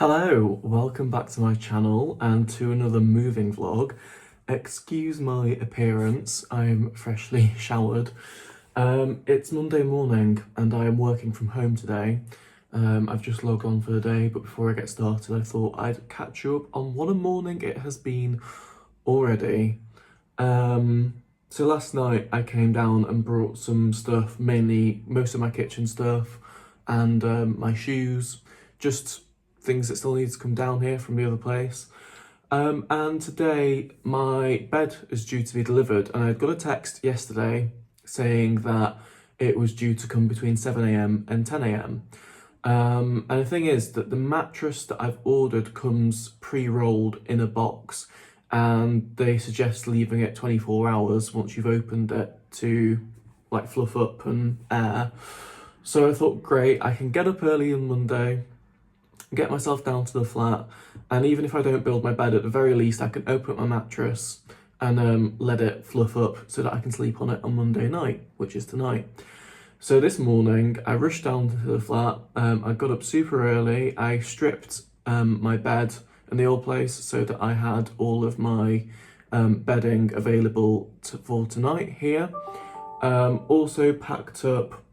Hello, welcome back to my channel and to another moving vlog. Excuse my appearance, I'm freshly showered. It's Monday morning and I am working from home today. I've just logged on for the day, but before I get started I thought I'd catch you up on what a morning it has been already. So last night I came down and brought some stuff, mainly most of my kitchen stuff and my shoes, just things that still need to come down here from the other place. And today my bed is due to be delivered, and I got a text yesterday saying that it was due to come between 7 a.m. and 10 a.m. And the thing is that the mattress that I've ordered comes pre-rolled in a box, and they suggest leaving it 24 hours once you've opened it to like fluff up and air. So I thought, great, I can get up early on Monday, get myself down to the flat, and even if I don't build my bed, at the very least I can open up my mattress and let it fluff up so that I can sleep on it on Monday night, which is tonight. So this morning I rushed down to the flat. I got up super early. I stripped my bed in the old place so that I had all of my bedding available for tonight here. Also packed up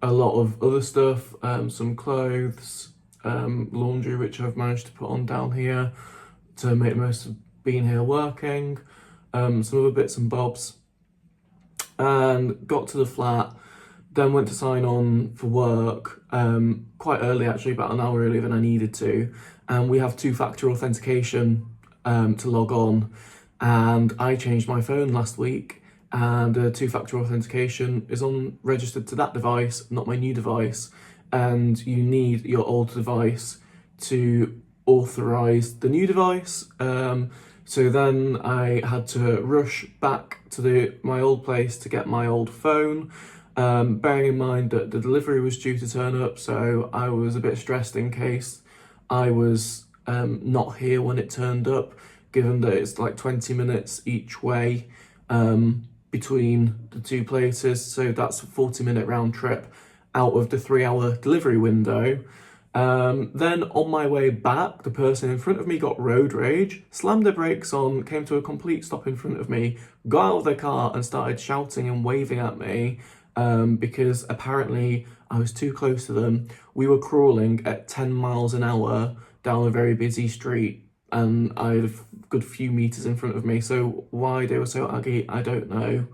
a lot of other stuff, some clothes, laundry which I've managed to put on down here to make the most of being here working, some other bits and bobs, and got to the flat, then went to sign on for work quite early, actually about an hour earlier than I needed to, and we have two-factor authentication to log on, and I changed my phone last week, and two-factor authentication is registered to that device, not my new device, and you need your old device to authorize the new device. So then I had to rush back to my old place to get my old phone, bearing in mind that the delivery was due to turn up, so I was a bit stressed in case I was not here when it turned up, given that it's like 20 minutes each way between the two places, so that's a 40-minute round trip out of the 3-hour delivery window. Then on my way back, the person in front of me got road rage, slammed their brakes on, came to a complete stop in front of me, got out of their car and started shouting and waving at me because apparently I was too close to them. We were crawling at 10 miles an hour down a very busy street, and I had a good few meters in front of me, so why they were so aggy, I don't know.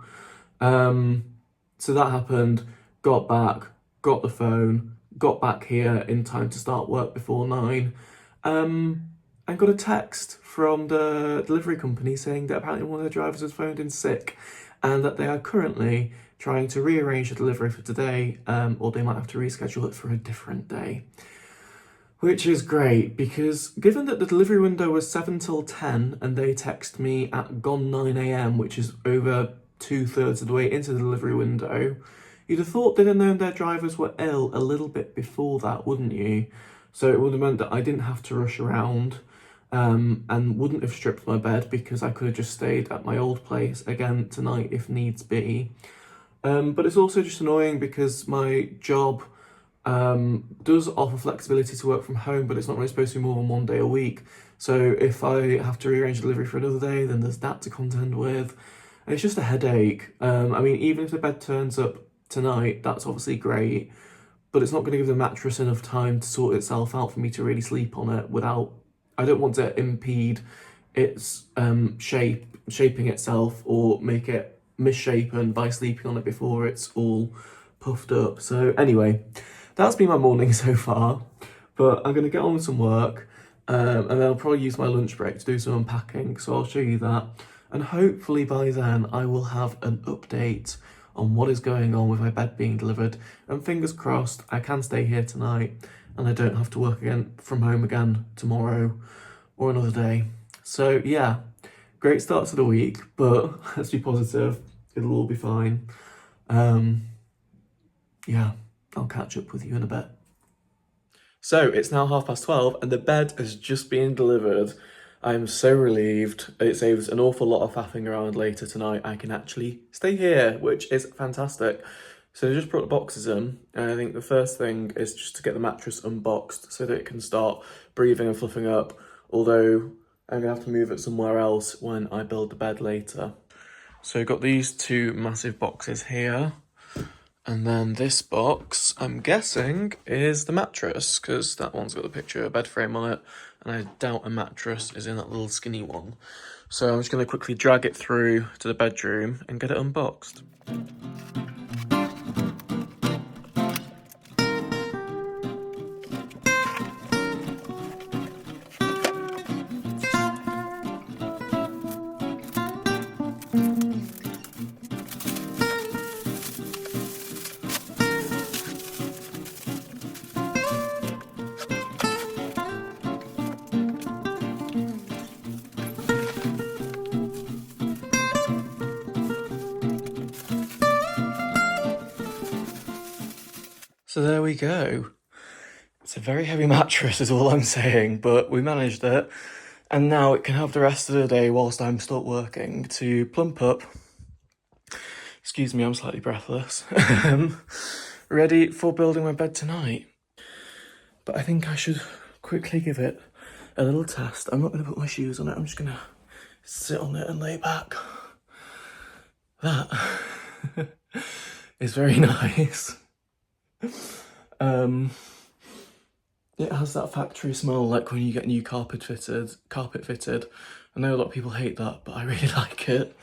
So that happened, got back, got the phone, got back here in time to start work before 9, and got a text from the delivery company saying that apparently one of their drivers was phoned in sick and that they are currently trying to rearrange the delivery for today, or they might have to reschedule it for a different day. Which is great, because given that the delivery window was 7 till 10 and they text me at gone 9 a.m, which is over 2/3 of the way into the delivery window, you'd have thought they'd have known their drivers were ill a little bit before that, wouldn't you? So it would have meant that I didn't have to rush around and wouldn't have stripped my bed, because I could have just stayed at my old place again tonight if needs be. But it's also just annoying because my job does offer flexibility to work from home, but it's not really supposed to be more than 1 day a week. So if I have to rearrange delivery for another day, then there's that to contend with. And it's just a headache. I mean, even if the bed turns up tonight, that's obviously great, but it's not going to give the mattress enough time to sort itself out for me to really sleep on it without, I don't want to impede its shaping itself or make it misshapen by sleeping on it before it's all puffed up. So anyway, that's been my morning so far, but I'm going to get on with some work, and then I'll probably use my lunch break to do some unpacking, so I'll show you that, and hopefully by then I will have an update on what is going on with my bed being delivered, and fingers crossed I can stay here tonight and I don't have to work again from home again tomorrow or another day. So yeah, great start to the week, but let's be positive, it'll all be fine. Yeah, I'll catch up with you in a bit. So it's now 12:30 and the bed has just been delivered. I'm so relieved. It saves an awful lot of faffing around later tonight. I can actually stay here, which is fantastic. So I just brought the boxes in, and I think the first thing is just to get the mattress unboxed so that it can start breathing and fluffing up, although I'm gonna have to move it somewhere else when I build the bed later. So I've got these two massive boxes here, and then this box, I'm guessing, is the mattress, because that one's got the picture of a bed frame on it, and I doubt a mattress is in that little skinny one. So I'm just gonna quickly drag it through to the bedroom and get it unboxed. So there we go. It's a very heavy mattress is all I'm saying, but we managed it. And now it can have the rest of the day whilst I'm still working to plump up. Excuse me, I'm slightly breathless. Ready for building my bed tonight. But I think I should quickly give it a little test. I'm not going to put my shoes on it, I'm just going to sit on it and lay back. That is very nice. It has that factory smell like when you get new carpet fitted. I know a lot of people hate that, but I really like it.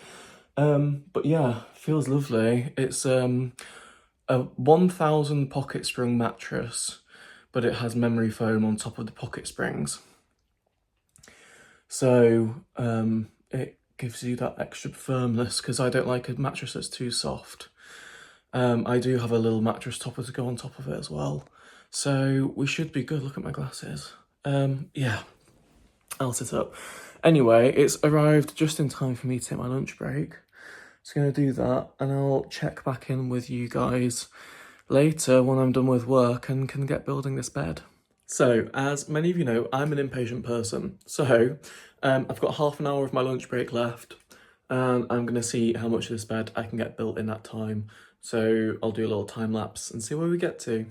But yeah, feels lovely. It's a 1000 pocket spring mattress, but it has memory foam on top of the pocket springs. So it gives you that extra firmness, because I don't like a mattress that's too soft. I do have a little mattress topper to go on top of it as well. So we should be good. Look at my glasses. Yeah, I'll sit up. Anyway, it's arrived just in time for me to take my lunch break. Just gonna do that, and I'll check back in with you guys later when I'm done with work and can get building this bed. So, as many of you know, I'm an impatient person. So, I've got half an hour of my lunch break left, and I'm gonna see how much of this bed I can get built in that time. So I'll do a little time lapse and see where we get to.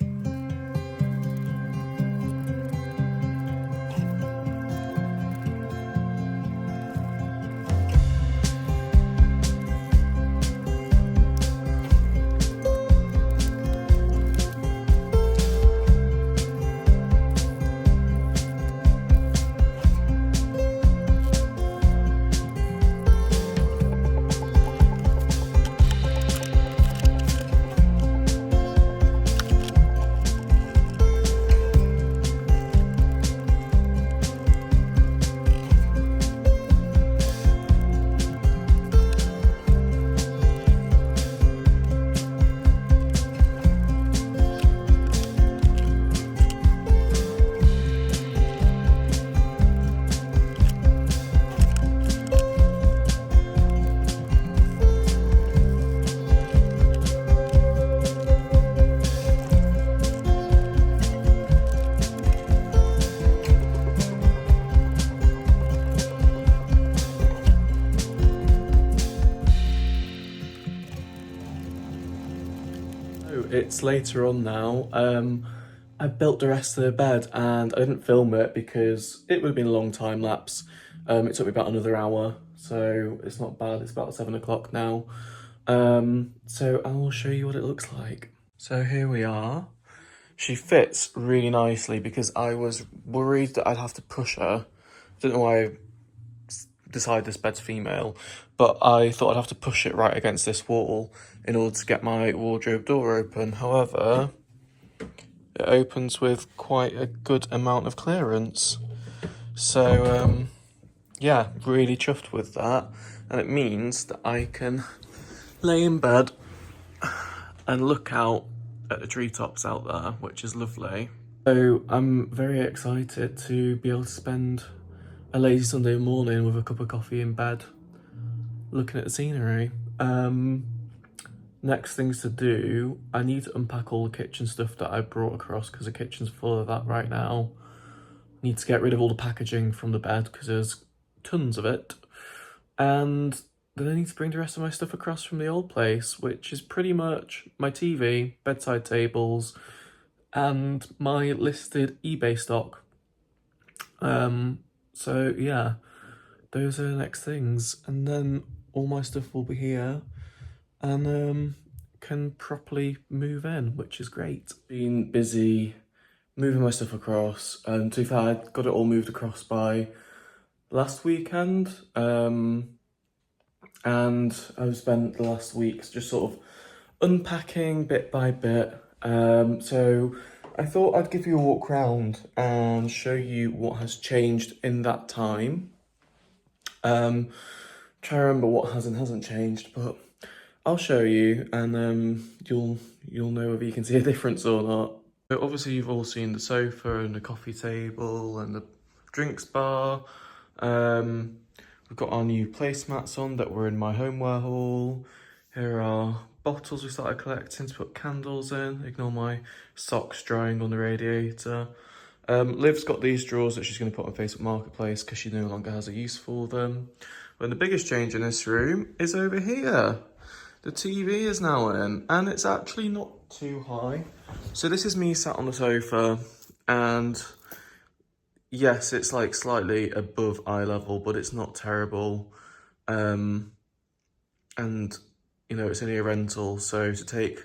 It's later on now. I built the rest of the bed and I didn't film it because it would have been a long time lapse. It took me about another hour, so it's not bad. It's about 7 o'clock now. So I will show you what it looks like. So here we are. She fits really nicely because I was worried that I'd have to push her. I don't know why I decided this bed's female, but I thought I'd have to push it right against this wall in order to get my wardrobe door open. However, it opens with quite a good amount of clearance. So, yeah, really chuffed with that. And it means that I can lay in bed and look out at the treetops out there, which is lovely. So I'm very excited to be able to spend a lazy Sunday morning with a cup of coffee in bed, looking at the scenery. Next things to do, I need to unpack all the kitchen stuff that I brought across because the kitchen's full of that right now. Need to get rid of all the packaging from the bed because there's tons of it. And then I need to bring the rest of my stuff across from the old place, which is pretty much my TV, bedside tables, and my listed eBay stock. So yeah, those are the next things, and then all my stuff will be here, and can properly move in, which is great. Been busy moving my stuff across, and to be fair, I got it all moved across by last weekend, and I've spent the last weeks just sort of unpacking bit by bit. So I thought I'd give you a walk around and show you what has changed in that time. Try to remember what has and hasn't changed, but I'll show you, and you'll know whether you can see a difference or not. So obviously you've all seen the sofa and the coffee table and the drinks bar. We've got our new placemats on that were in my homeware haul. Here are bottles we started collecting to put candles in. Ignore my socks drying on the radiator. Liv's got these drawers that she's going to put on Facebook Marketplace because she no longer has a use for them. But the biggest change in this room is over here. The TV is now in, and it's actually not too high. So this is me sat on the sofa, and yes, it's like slightly above eye level, but it's not terrible. And you know, it's only a rental, so to take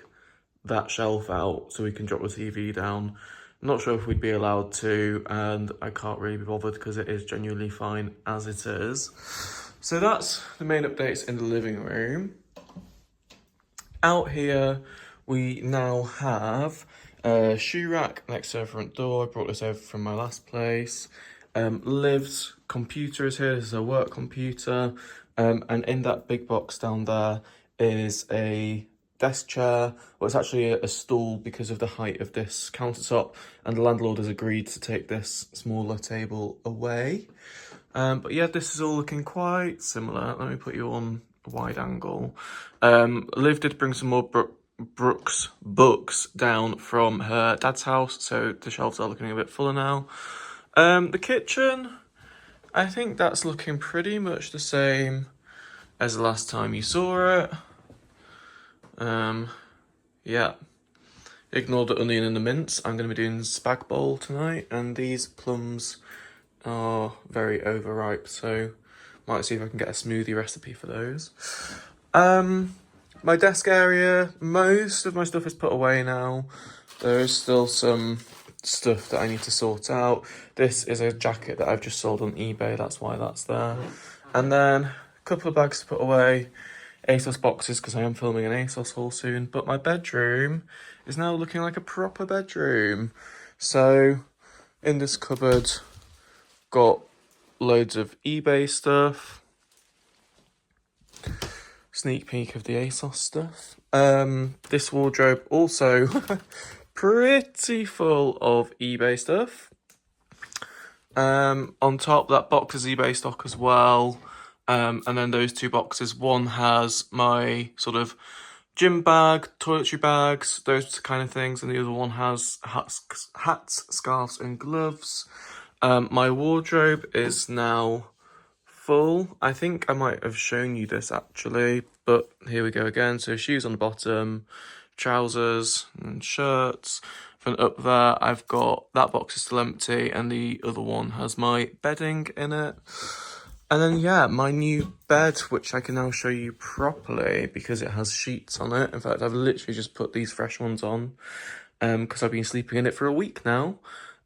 that shelf out so we can drop the TV down, I'm not sure if we'd be allowed to, and I can't really be bothered because it is genuinely fine as it is. So that's the main updates in the living room. Out here, we now have a shoe rack next to the front door. I brought this over from my last place. Liv's computer is here. This is a work computer. And in that big box down there is a desk chair. Well, it's actually a stool because of the height of this countertop, and the landlord has agreed to take this smaller table away. But yeah, this is all looking quite similar. Let me put you on a wide angle. Liv did bring some more Brooks books down from her dad's house, so the shelves are looking a bit fuller now. The kitchen, I think that's looking pretty much the same as the last time you saw it. Yeah. Ignore the onion and the mince. I'm going to be doing spag bowl tonight, and these plums are very overripe, so might see if I can get a smoothie recipe for those. My desk area, most of my stuff is put away now. There is still some stuff that I need to sort out. This is a jacket that I've just sold on eBay, that's why that's there. And then a couple of bags to put away, ASOS boxes because I am filming an ASOS haul soon. But my bedroom is now looking like a proper bedroom. So in this cupboard, got loads of eBay stuff. Sneak peek of the ASOS stuff. This wardrobe also pretty full of eBay stuff. On top, that box is eBay stock as well. And then those two boxes, one has my sort of gym bag, toiletry bags, those kind of things, and the other one has hats, scarves, and gloves. My wardrobe is now full. I think I might have shown you this actually, but here we go again. So shoes on the bottom, trousers and shirts. Then up there, I've got that box is still empty, and the other one has my bedding in it. And then, yeah, my new bed, which I can now show you properly because it has sheets on it. In fact, I've literally just put these fresh ones on because I've been sleeping in it for a week now.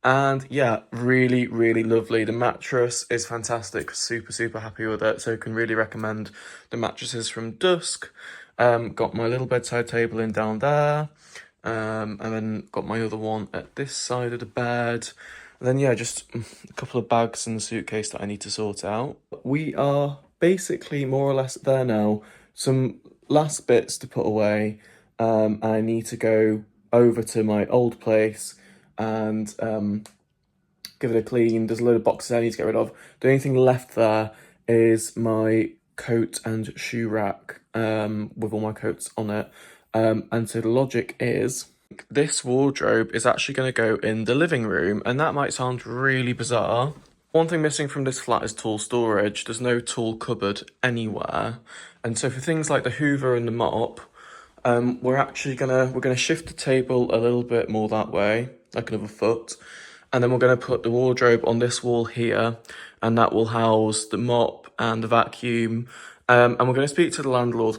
And yeah, really, really lovely. The mattress is fantastic. Super, super happy with it. So can really recommend the mattresses from Dusk. Got my little bedside table in down there. And then got my other one at this side of the bed. And then, yeah, just a couple of bags and a suitcase that I need to sort out. We are basically more or less there now. Some last bits to put away. I need to go over to my old place and give it a clean. There's a load of boxes I need to get rid of. The only thing left there is my coat and shoe rack with all my coats on it. And so the logic is this wardrobe is actually going to go in the living room, and that might sound really bizarre. One thing missing from this flat is tool storage. There's no tool cupboard anywhere. And so for things like the hoover and the mop, we're gonna shift the table a little bit more that way, like another foot. And then we're gonna put the wardrobe on this wall here, and that will house the mop and the vacuum. And we're gonna speak to the landlord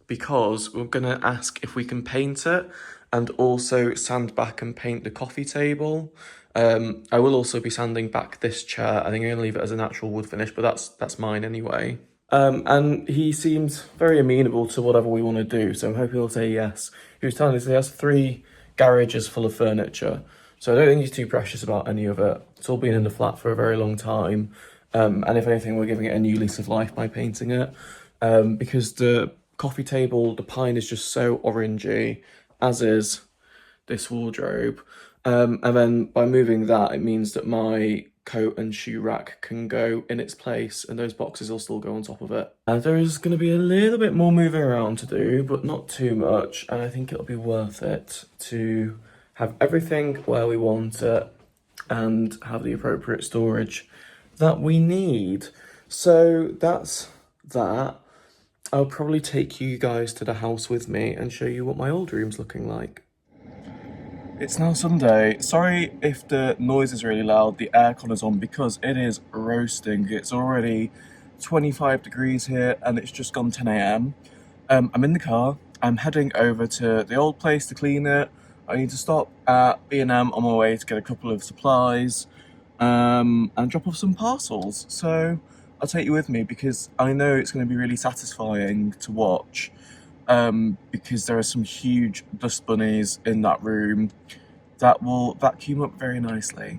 because we're gonna ask if we can paint it and also sand back and paint the coffee table. I will also be sanding back this chair. I think I'm gonna leave it as a natural wood finish, but that's mine anyway. And he seems very amenable to whatever we want to do, so I'm hoping he'll say yes. He was telling us he has 3 garages full of furniture, so I don't think he's too precious about any of it. It's all been in the flat for a very long time, and if anything, we're giving it a new lease of life by painting it, because the coffee table, the pine is just so orangey, as is this wardrobe. And then by moving that, it means that my coat and shoe rack can go in its place and those boxes will still go on top of it. There is going to be a little bit more moving around to do, but not too much, and I think it'll be worth it to have everything where we want it and have the appropriate storage that we need. So that's that. I'll probably take you guys to the house with me and show you what my old room's looking like. It's now Sunday. Sorry if the noise is really loud, the aircon is on because it is roasting. It's already 25 degrees here and it's just gone 10 a.m. I'm in the car. I'm heading over to the old place to clean it. I need to stop at B&M on my way to get a couple of supplies and drop off some parcels. So I'll take you with me because I know it's going to be really satisfying to watch. Because there are some huge dust bunnies in that room that will vacuum up very nicely.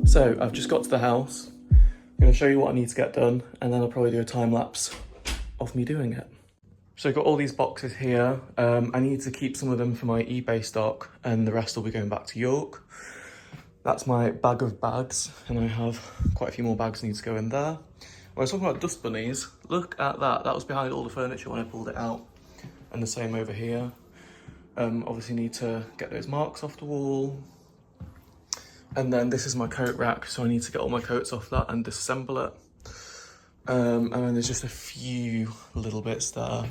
So I've just got to the house. I'm going to show you what I need to get done and then I'll probably do a time lapse of me doing it. So I've got all these boxes here. I need to keep some of them for my eBay stock and the rest will be going back to York. That's my bag of bags and I have quite a few more bags that need to go in there. When I was talking about dust bunnies, look at that. That was behind all the furniture when I pulled it out. And the same over here. Obviously need to get those marks off the wall. And then this is my coat rack, so I need to get all my coats off that and disassemble it. And then there's just a few little bits there.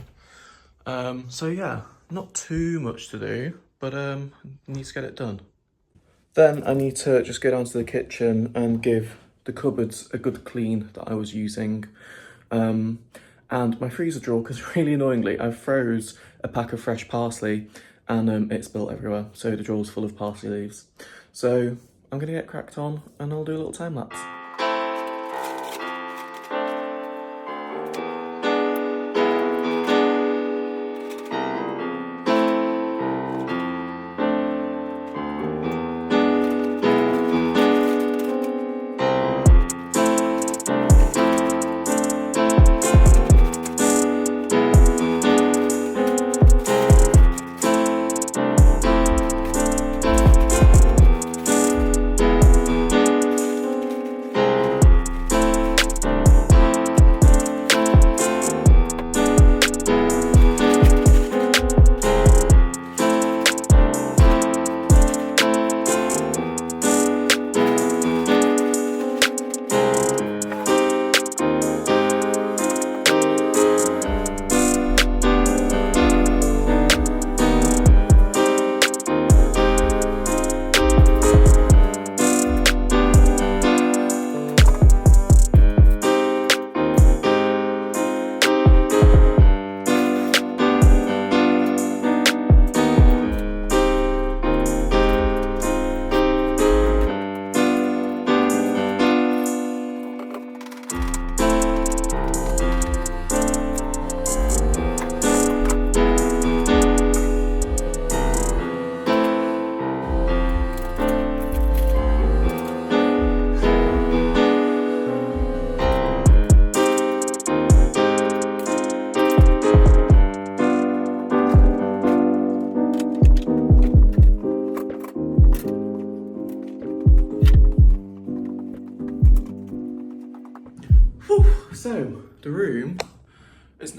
So yeah, not too much to do, but need to get it done. Then I need to just go down to the kitchen and give the cupboards a good clean that I was using. And my freezer drawer, because really annoyingly, I froze a pack of fresh parsley and it spilled everywhere. So the drawer's full of parsley leaves. So I'm gonna get cracked on and I'll do a little time lapse.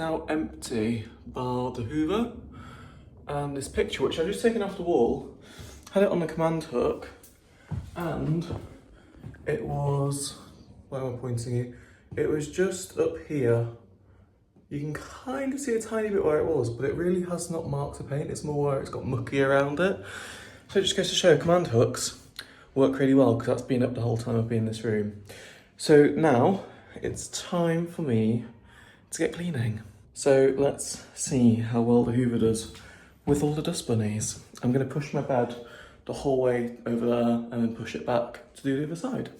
now empty bar the Hoover. And this picture, which I've just taken off the wall, had it on the command hook, and it was, where am I pointing you? It was just up here. You can kind of see a tiny bit where it was, but it really has not marked the paint. It's more where it's got mucky around it. So it just goes to show command hooks work really well, because that's been up the whole time I've been in this room. So now it's time for me to get cleaning. So let's see how well the Hoover does with all the dust bunnies. I'm going to push my bed the whole way over there and then push it back to do the other side.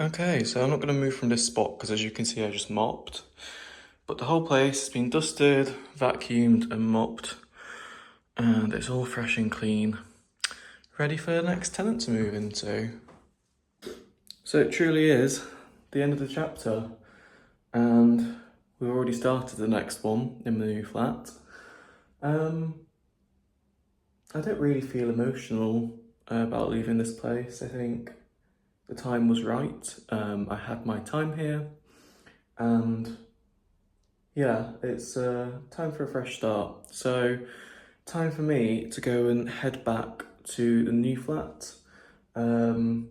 Okay, so I'm not going to move from this spot because, as you can see, I just mopped. But the whole place has been dusted, vacuumed and mopped, and it's all fresh and clean, ready for the next tenant to move into. So it truly is the end of the chapter, and we've already started the next one in the new flat. I don't really feel emotional about leaving this place. I think the time was right. I had my time here, and yeah, it's time for a fresh start. So time for me to go and head back to the new flat and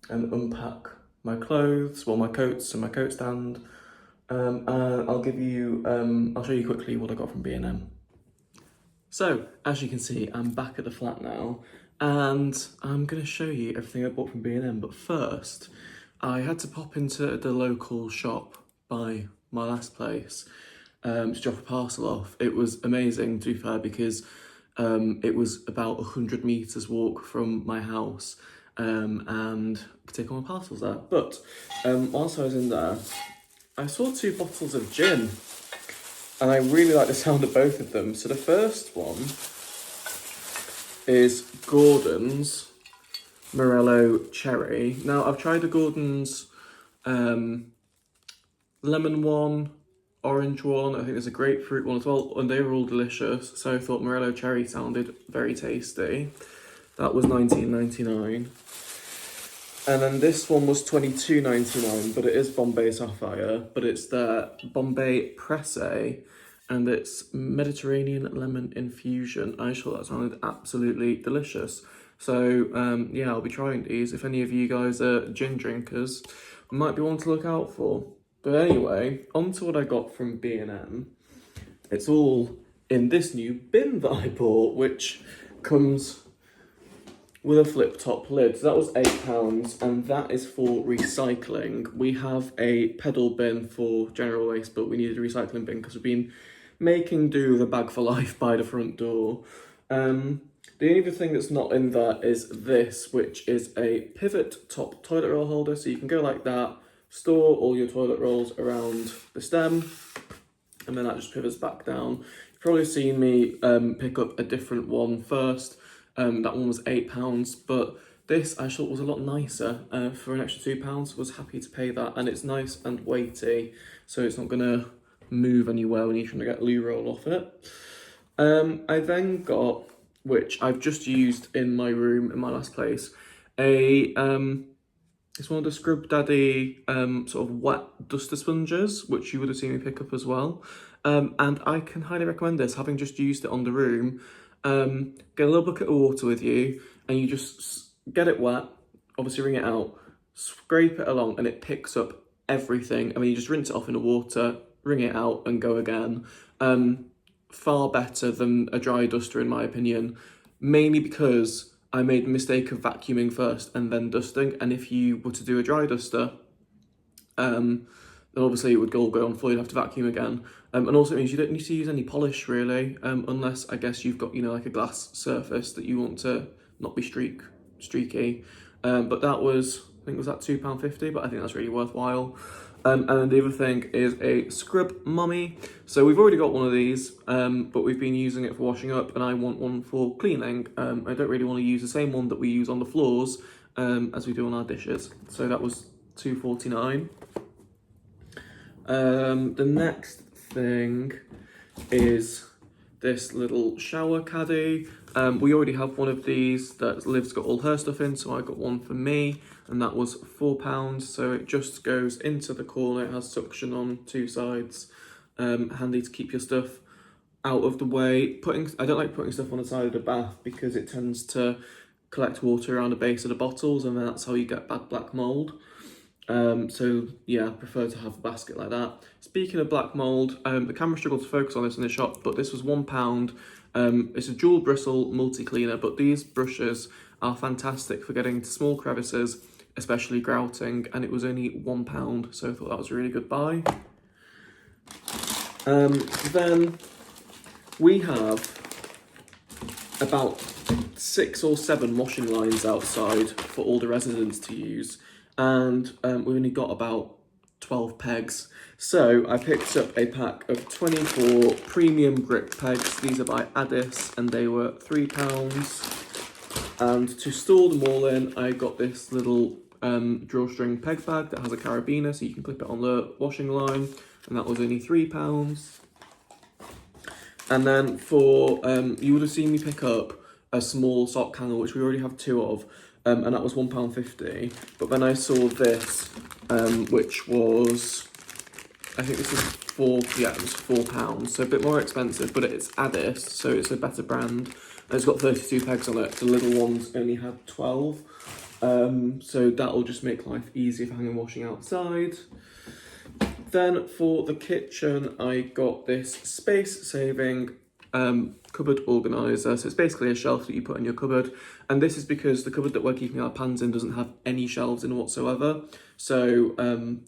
unpack my clothes, well, my coats and my coat stand. And I'll show you quickly what I got from B&M. So, as you can see, I'm back at the flat now, and I'm going to show you everything I bought from B&M. But first, I had to pop into the local shop by my last place to drop a parcel off. It was amazing, to be fair, because it was about 100 metres walk from my house, and I could take all my parcels there. But whilst I was in there, I saw 2 bottles of gin, and I really like the sound of both of them. So the first one is Gordon's Morello Cherry. Now, I've tried the Gordon's lemon one, orange one, I think there's a grapefruit one as well, and they were all delicious. So I thought Morello Cherry sounded very tasty. That was $19.99. And then this one was $22.99, but it is Bombay Sapphire, but it's the Bombay Presse, and it's Mediterranean lemon infusion. I just thought that sounded absolutely delicious. So yeah, I'll be trying these. If any of you guys are gin drinkers, might be one to look out for. But anyway, on to what I got from B&M. It's all in this new bin that I bought, which comes with a flip top lid. So that was £8, and that is for recycling. We have a pedal bin for general waste, but we needed a recycling bin because we've been making do with a bag for life by the front door. The only other thing that's not in there is this, which is a pivot top toilet roll holder. So you can go like that, store all your toilet rolls around the stem, and then that just pivots back down. You've probably seen me pick up a different one first. That one was £8, but this I thought was a lot nicer. For an extra £2, was happy to pay that, and it's nice and weighty, so it's not gonna move anywhere when you're trying to get loo roll off it. I then got, which I've just used in my room in my last place, it's one of the Scrub Daddy sort of wet duster sponges, which you would have seen me pick up as well. And I can highly recommend this, having just used it on the room. Get a little bucket of water with you, and you just get it wet, obviously wring it out, scrape it along, and it picks up everything. I mean, you just rinse it off in the water, wring it out, and go again. Far better than a dry duster, in my opinion, mainly because I made the mistake of vacuuming first and then dusting, and if you were to do a dry duster, then obviously it would all go on floor, you'd have to vacuum again. And also it means you don't need to use any polish really, unless I guess you've got, you know, like a glass surface that you want to not be streaky. But that was, I think was that £2.50, but I think that's really worthwhile. And then the other thing is a scrub mummy. So we've already got one of these, but we've been using it for washing up, and I want one for cleaning. I don't really want to use the same one that we use on the floors as we do on our dishes. So that was £2.49. The next thing is this little shower caddy. We already have one of these that Liv's got all her stuff in, so I got one for me, and that was £4. So it just goes into the corner. It has suction on 2 sides. Handy to keep your stuff out of the way. I don't like putting stuff on the side of the bath because it tends to collect water around the base of the bottles, and that's how you get bad black mold. So yeah, I prefer to have a basket like that. Speaking of black mold, the camera struggled to focus on this in the shop, but this was £1. It's a dual bristle multi-cleaner, but these brushes are fantastic for getting into small crevices, especially grouting, and it was only £1, so I thought that was a really good buy. Then we have about 6 or 7 washing lines outside for all the residents to use, and we only got about 12 pegs. So I picked up a pack of 24 premium grip pegs. These are by Addis, and they were £3. And to store them all in, I got this little drawstring peg bag that has a carabiner, so you can clip it on the washing line, and that was only £3. And then for, you would have seen me pick up a small sock hanger, which we already have 2 of, and that was £1.50. But then I saw this, which was, I think this was £4, so a bit more expensive, but it's Addis, so it's a better brand. And it's got 32 pegs on it. The little ones only had 12, so that'll just make life easier for hanging washing outside. Then for the kitchen, I got this space-saving cupboard organiser. So it's basically a shelf that you put in your cupboard, and this is because the cupboard that we're keeping our pans in doesn't have any shelves in whatsoever, so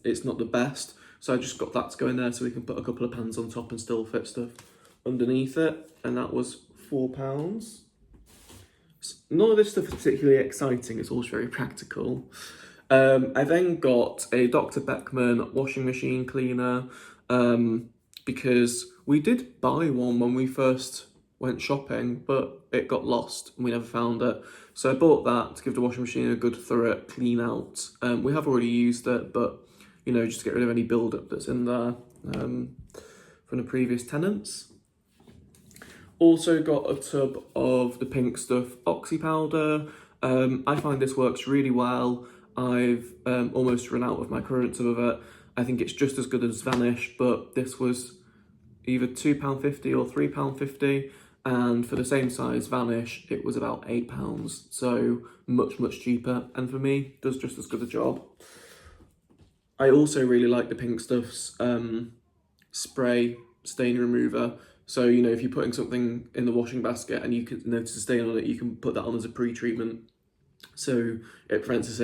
it's not the best. So I just got that to go in there so we can put a couple of pans on top and still fit stuff underneath it, and that was £4. None of this stuff is particularly exciting, it's all very practical. I then got a Dr. Beckman washing machine cleaner, because we did buy one when we first went shopping, but it got lost and we never found it. So I bought that to give the washing machine a good thorough clean out. We have already used it, but you know, just to get rid of any build-up that's in there from the previous tenants. Also got a tub of the Pink Stuff Oxy powder. I find this works really well. I've almost run out of my current tub of it. I think it's just as good as Vanish, but this was either £2.50 or £3.50, and for the same size Vanish, it was about £8, so much, much cheaper, and for me, does just as good a job. I also really like the Pink Stuff's spray stain remover. So, you know, if you're putting something in the washing basket and you can notice a stain on it, you can put that on as a pre-treatment. So it prevents the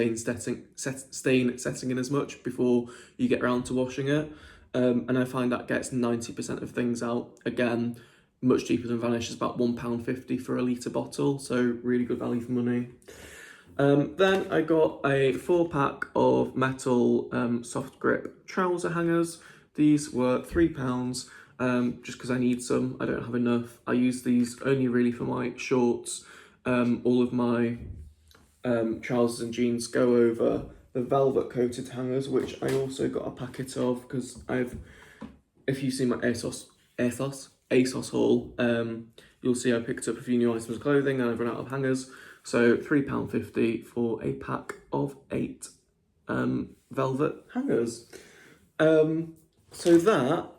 stain setting in as much before you get around to washing it. And I find that gets 90% of things out. Again, much cheaper than Vanish, is about £1.50 for a litre bottle. So really good value for money. Then I got a 4-pack of metal soft grip trouser hangers. These were £3, just because I need some. I don't have enough. I use these only really for my shorts. All of my trousers and jeans go over the velvet coated hangers, which I also got a packet of because if you see my ASOS haul, you'll see I picked up a few new items of clothing and I've run out of hangers. So £3.50 for a pack of 8 velvet hangers. So that,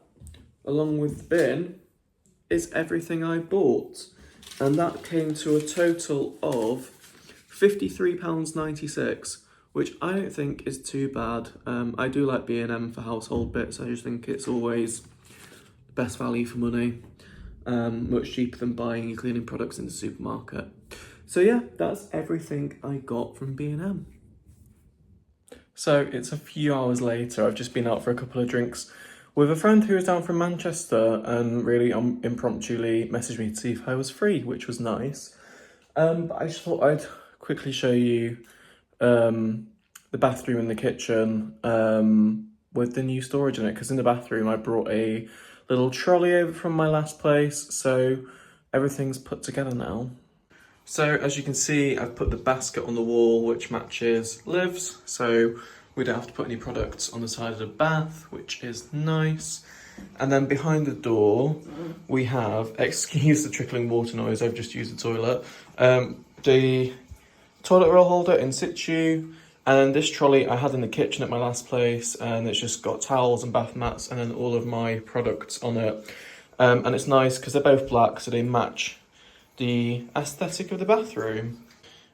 along with the bin, is everything I bought. And that came to a total of £53.96, which I don't think is too bad. I do like B&M for household bits. I just think it's always the best value for money. Much cheaper than buying your cleaning products in the supermarket. So yeah, that's everything I got from B&M. So it's a few hours later. I've just been out for a couple of drinks with a friend who was down from Manchester and really impromptuly messaged me to see if I was free, which was nice. But I just thought I'd quickly show you the bathroom and the kitchen with the new storage in it, because in the bathroom I brought a little trolley over from my last place, so everything's put together now. So as you can see, I've put the basket on the wall which matches Liv's, so we don't have to put any products on the side of the bath, which is nice. And then behind the door, we have, excuse the trickling water noise, I've just used the toilet, the toilet roll holder in situ, and then this trolley I had in the kitchen at my last place, and it's just got towels and bath mats and then all of my products on it. And it's nice because they're both black, so they match the aesthetic of the bathroom.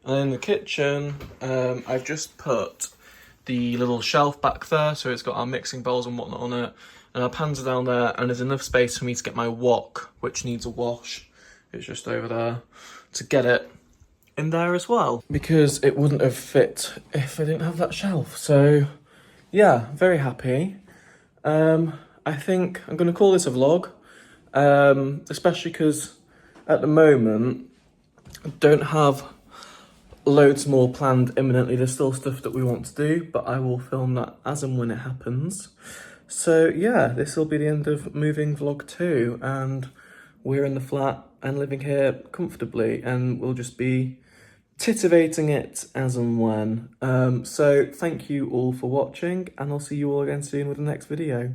And then in the kitchen, I've just put the little shelf back there, so it's got our mixing bowls and whatnot on it, and our pans are down there, and there's enough space for me to get my wok, which needs a wash. It's just over there, to get it in there as well, because it wouldn't have fit if I didn't have that shelf. So yeah, very happy. I think I'm going to call this a vlog, especially because at the moment I don't have loads more planned imminently. There's still stuff that we want to do, but I will film that as and when it happens. So yeah, this will be the end of moving vlog 2, and we're in the flat and living here comfortably, and we'll just be titivating it as and when. So thank you all for watching, and I'll see you all again soon with the next video.